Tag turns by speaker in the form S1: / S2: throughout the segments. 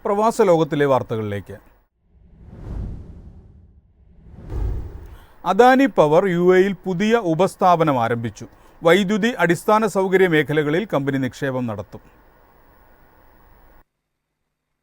S1: പ്രവാസ ലോകത്തിലെ വാർത്തകളിലേക്ക്. അദാനി പവർ UAE-യിൽ പുതിയ ഉപസ്ഥാപനം ആരംഭിച്ചു. വൈദ്യുതി, അടിസ്ഥാന സൗകര്യ മേഖലകളിൽ കമ്പനി നിക്ഷേപം നടത്തും.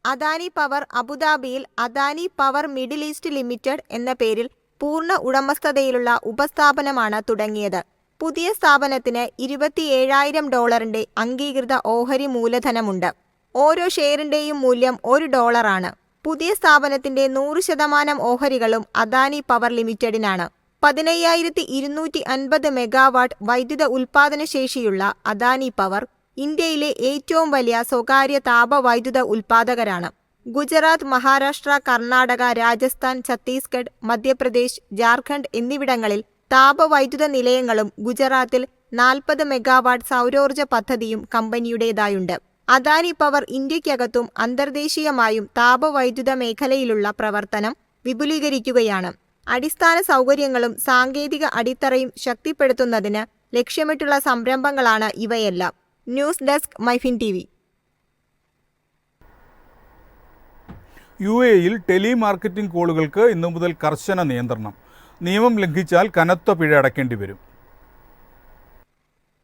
S2: അദാനി പവർ അബുദാബിയിൽ Adani power middle east limited എന്ന പേരിൽ പൂർണ്ണ ഉടമസ്ഥതയിലുള്ള ഉപസ്ഥാപനമാണ് തുടങ്ങിയത്. പുതിയ സ്ഥാപനത്തിന് $27,000 അംഗീകൃത ഓഹരി മൂലധനമുണ്ട്. ഓരോ ഷെയറിന്റെയും മൂല്യം $1 പുതിയ സ്ഥാപനത്തിന്റെ 100% ഓഹരികളും അദാനി പവർ ലിമിറ്റഡിനാണ്. 15,250 മെഗാവാട്ട് വൈദ്യുത ഉൽപാദന ശേഷിയുള്ള അദാനി പവർ ഇന്ത്യയിലെ ഏറ്റവും വലിയ സ്വകാര്യ താപവൈദ്യുത ഉൽപാദകരാണ്. ഗുജറാത്ത്, മഹാരാഷ്ട്ര, കർണാടക, രാജസ്ഥാൻ, ഛത്തീസ്ഗഡ്, മധ്യപ്രദേശ്, ജാർഖണ്ഡ് എന്നിവിടങ്ങളിൽ താപവൈദ്യുത നിലയങ്ങളും ഗുജറാത്തിൽ 40 മെഗാവാട്ട് സൗരോർജ്ജ പദ്ധതിയും കമ്പനിയുടേതായുണ്ട്. അദാനി പവർ ഇന്ത്യക്കകത്തും അന്തർദേശീയമായും താപവൈദ്യുത മേഖലയിലുള്ള പ്രവർത്തനം വിപുലീകരിക്കുകയാണ്. അടിസ്ഥാന സൗകര്യങ്ങളും സാങ്കേതിക അടിത്തറയും ശക്തിപ്പെടുത്തുന്നതിന് ലക്ഷ്യമിട്ടുള്ള സംരംഭങ്ങളാണ് ഇവയെല്ലാം. News desk, MyFin TV.
S1: UAE-യിൽ ടെലിമാർക്കറ്റിംഗ് കോളുകൾക്ക് ഇന്നു മുതൽ കർശന നിയന്ത്രണം. നിയമം ലംഘിച്ചാൽ കനത്ത പിഴ അടയ്ക്കേണ്ടി വരും.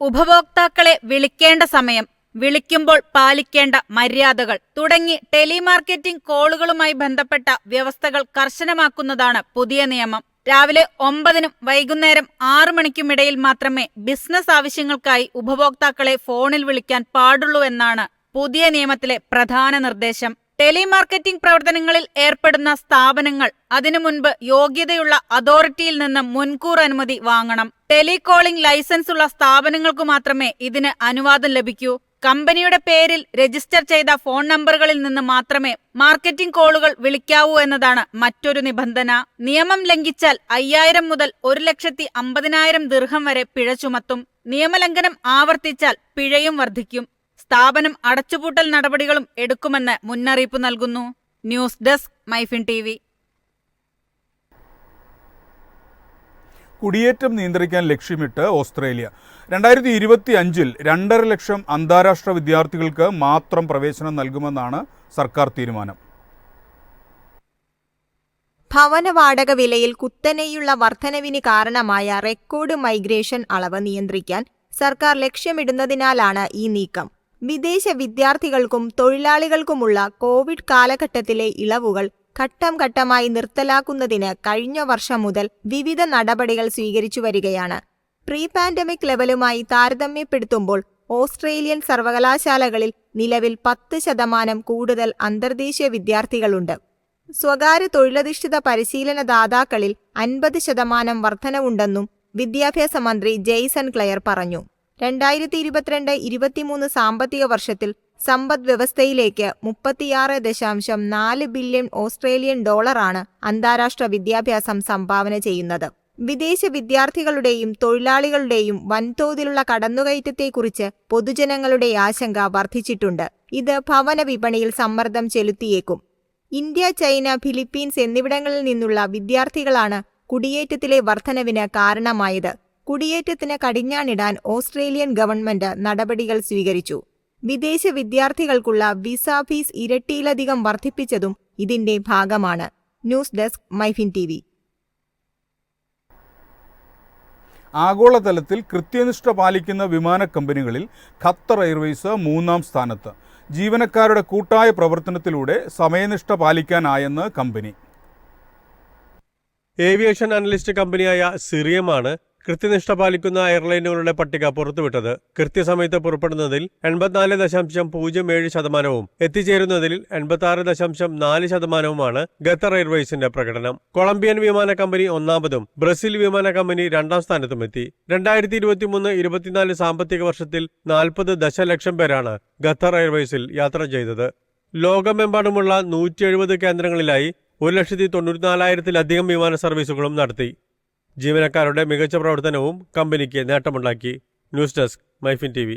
S3: ഉപഭോക്താക്കളെ വിളിക്കേണ്ട സമയം, വിളിക്കുമ്പോൾ പാലിക്കേണ്ട മര്യാദകൾ തുടങ്ങി ടെലിമാർക്കറ്റിംഗ് കോളുകളുമായി ബന്ധപ്പെട്ട വ്യവസ്ഥകൾ കർശനമാക്കുന്നതാണ് പുതിയ നിയമം. രാവിലെ 9-നും വൈകുന്നേരം 6 മണിക്കുമിടയിൽ മാത്രമേ ബിസിനസ് ആവശ്യങ്ങൾക്കായി ഉപഭോക്താക്കളെ ഫോണിൽ വിളിക്കാൻ പാടുള്ളൂ എന്നാണ് പുതിയ നിയമത്തിലെ പ്രധാന നിർദ്ദേശം. ടെലിമാർക്കറ്റിംഗ് പ്രവർത്തനങ്ങളിൽ ഏർപ്പെടുന്ന സ്ഥാപനങ്ങൾ അതിനു മുൻപ് യോഗ്യതയുള്ള അതോറിറ്റിയിൽ നിന്ന് മുൻകൂർ അനുമതി വാങ്ങണം. ടെലികോളിംഗ് ലൈസൻസ് ഉള്ള സ്ഥാപനങ്ങൾക്കു മാത്രമേ ഇതിന് അനുവാദം ലഭിക്കൂ. കമ്പനിയുടെ പേരിൽ രജിസ്റ്റർ ചെയ്ത ഫോൺ നമ്പറുകളിൽ നിന്ന് മാത്രമേ മാർക്കറ്റിംഗ് കോളുകൾ വിളിക്കാവൂ എന്നതാണ് മറ്റൊരു നിബന്ധന. നിയമം ലംഘിച്ചാൽ 5,000 മുതൽ 1,50,000 ദിർഹം വരെ പിഴ ചുമത്തും. നിയമലംഘനം ആവർത്തിച്ചാൽ പിഴയും വർദ്ധിക്കും. സ്ഥാപനം അടച്ചുപൂട്ടൽ നടപടികളും എടുക്കുമെന്ന് മുന്നറിയിപ്പ് നൽകുന്നു. News desk, MyFin TV.
S1: കുടിയേറ്റം നിയന്ത്രിക്കാൻ ലക്ഷ്യമിട്ട് ഓസ്ട്രേലിയ 2025-ൽ 2.5 ലക്ഷം അന്താരാഷ്ട്ര വിദ്യാർത്ഥികൾക്ക് മാത്രം പ്രവേശനം നൽകുമെന്നാണ് സർക്കാർ തീരുമാനം.
S2: ഭവന വാടക വിലയിൽ കുത്തനെയുള്ള വർധനവിന് കാരണമായ റെക്കോർഡ് മൈഗ്രേഷൻ അളവ് നിയന്ത്രിക്കാൻ സർക്കാർ ലക്ഷ്യമിടുന്നതിനാലാണ് ഈ നീക്കം. വിദേശ വിദ്യാർത്ഥികൾക്കും തൊഴിലാളികൾക്കുമുള്ള കോവിഡ് കാലഘട്ടത്തിലെ ഇളവുകൾ ഘട്ടം ഘട്ടമായി നിർത്തലാക്കുന്നതിന് കഴിഞ്ഞ വർഷം മുതൽ വിവിധ നടപടികൾ സ്വീകരിച്ചു വരികയാണ്. പ്രീ പാൻഡമിക് ലെവലുമായി താരതമ്യപ്പെടുത്തുമ്പോൾ ഓസ്ട്രേലിയൻ സർവകലാശാലകളിൽ നിലവിൽ 10% കൂടുതൽ അന്തർദേശീയ വിദ്യാർത്ഥികളുണ്ട്. സ്വകാര്യ തൊഴിലധിഷ്ഠിത പരിശീലന ദാതാക്കളിൽ 50% വർധനവുണ്ടെന്നും വിദ്യാഭ്യാസ മന്ത്രി ജെയ്സൺ ക്ലെയർ പറഞ്ഞു. 2022-23 സാമ്പത്തിക വർഷത്തിൽ സമ്പദ് വ്യവസ്ഥയിലേക്ക് $36.4 ബില്യൺ ഓസ്ട്രേലിയൻ ഡോളറാണ് അന്താരാഷ്ട്ര വിദ്യാഭ്യാസം സംഭാവന ചെയ്യുന്നത്. വിദേശ വിദ്യാർത്ഥികളുടെയും തൊഴിലാളികളുടെയും വൻതോതിലുള്ള കടന്നുകയറ്റത്തെക്കുറിച്ച് പൊതുജനങ്ങളുടെ ആശങ്ക വർദ്ധിച്ചിട്ടുണ്ട്. ഇത് ഭവന വിപണിയിൽ സമ്മർദ്ദം ചെലുത്തിയേക്കും. ഇന്ത്യ, ചൈന, ഫിലിപ്പീൻസ് എന്നിവിടങ്ങളിൽ നിന്നുള്ള വിദ്യാർത്ഥികളാണ് കുടിയേറ്റത്തിലെ വർധനവിന് കാരണമായത്. കുടിയേറ്റത്തിന് കടിഞ്ഞാണിടാൻ ഓസ്ട്രേലിയൻ ഗവൺമെന്റ് നടപടികൾ സ്വീകരിച്ചു. വിദേശ വിദ്യാർത്ഥികൾക്കുള്ള വിസ ഫീസ് ഇരട്ടിയിലധികം വർദ്ധിപ്പിച്ചതും ഇതിന്റെ ഭാഗമാണ്. News desk, MyFin TV.
S1: ആഗോളതലത്തിൽ കൃത്യനിഷ്ഠ പാലിക്കുന്ന വിമാന കമ്പനികളിൽ ഖത്തർ എയർവേസ് 3-ാം സ്ഥാനത്ത്. ജീവനക്കാരുടെ കൂട്ടായ പ്രവർത്തനത്തിലൂടെ സമയനിഷ്ഠ പാലിക്കാനായെന്ന് കമ്പനി.
S4: ഏവിയേഷൻ അനലിസ്റ്റ് കമ്പനിയായ സിറിയമാണ് കൃത്യനിഷ്ഠ പാലിക്കുന്ന എയർലൈനുകളുടെ പട്ടിക പുറത്തുവിട്ടത്. കൃത്യസമയത്ത് പുറപ്പെടുന്നതിൽ 84.07%, എത്തിച്ചേരുന്നതിൽ 86.4%മാണ് ഖത്തർ എയർവേസിന്റെ പ്രകടനം. കൊളംബിയൻ വിമാന കമ്പനി 1-ാമതും ബ്രസീൽ വിമാന കമ്പനി 2-ാം സ്ഥാനത്തുമെത്തി. 2023-24 സാമ്പത്തിക വർഷത്തിൽ 40 ദശലക്ഷം പേരാണ് ഖത്തർ എയർവേസിൽ യാത്ര ചെയ്തത്. ലോകമെമ്പാടുമുള്ള 170 കേന്ദ്രങ്ങളിലായി 1,94,000-ലധികം വിമാന സർവീസുകളും നടത്തി. ജീവനക്കാരുടെ മികച്ച പ്രവർത്തനവും കമ്പനിക്ക് നേട്ടമുണ്ടാക്കി. News desk, MyFin TV.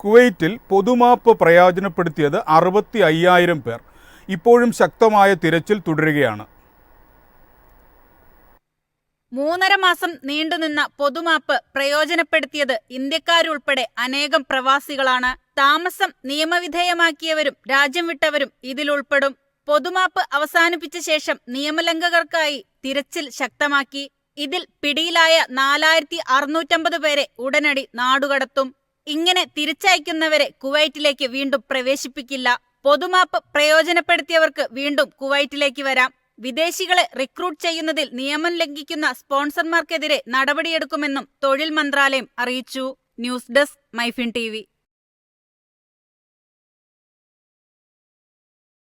S1: കുവൈറ്റിൽ പൊതുമാപ്പ് പ്രയോജനപ്പെടുത്തിയത് 65,000 പേർ. ഇപ്പോഴും ശക്തമായ തിരച്ചിൽ തുടരുകയാണ്.
S3: 3.5 മാസം നീണ്ടുനിന്ന പൊതുമാപ്പ് പ്രയോജനപ്പെടുത്തിയത് ഇന്ത്യക്കാരുൾപ്പെടെ അനേകം പ്രവാസികളാണ്. താമസം നിയമവിധേയമാക്കിയവരും രാജ്യം വിട്ടവരും ഇതിലുൾപ്പെടും. പൊതുമാപ്പ് അവസാനിപ്പിച്ച ശേഷം നിയമലംഘകർക്കായി തിരച്ചിൽ ശക്തമാക്കി. ഇതിൽ പിടിയിലായ 4650 പേരെ ഉടനടി നാടുകടത്തും. ഇങ്ങനെ തിരിച്ചയക്കുന്നവരെ കുവൈറ്റിലേക്ക് വീണ്ടും പ്രവേശിപ്പിക്കില്ല. പൊതുമാപ്പ് പ്രയോജനപ്പെടുത്തിയവർക്ക് വീണ്ടും കുവൈറ്റിലേക്ക് വരാം. വിദേശികളെ റിക്രൂട്ട് ചെയ്യുന്നതിൽ നിയമം ലംഘിക്കുന്ന സ്പോൺസർമാർക്കെതിരെ നടപടിയെടുക്കുമെന്നും തൊഴിൽ മന്ത്രാലയം അറിയിച്ചു. News desk MyFin TV.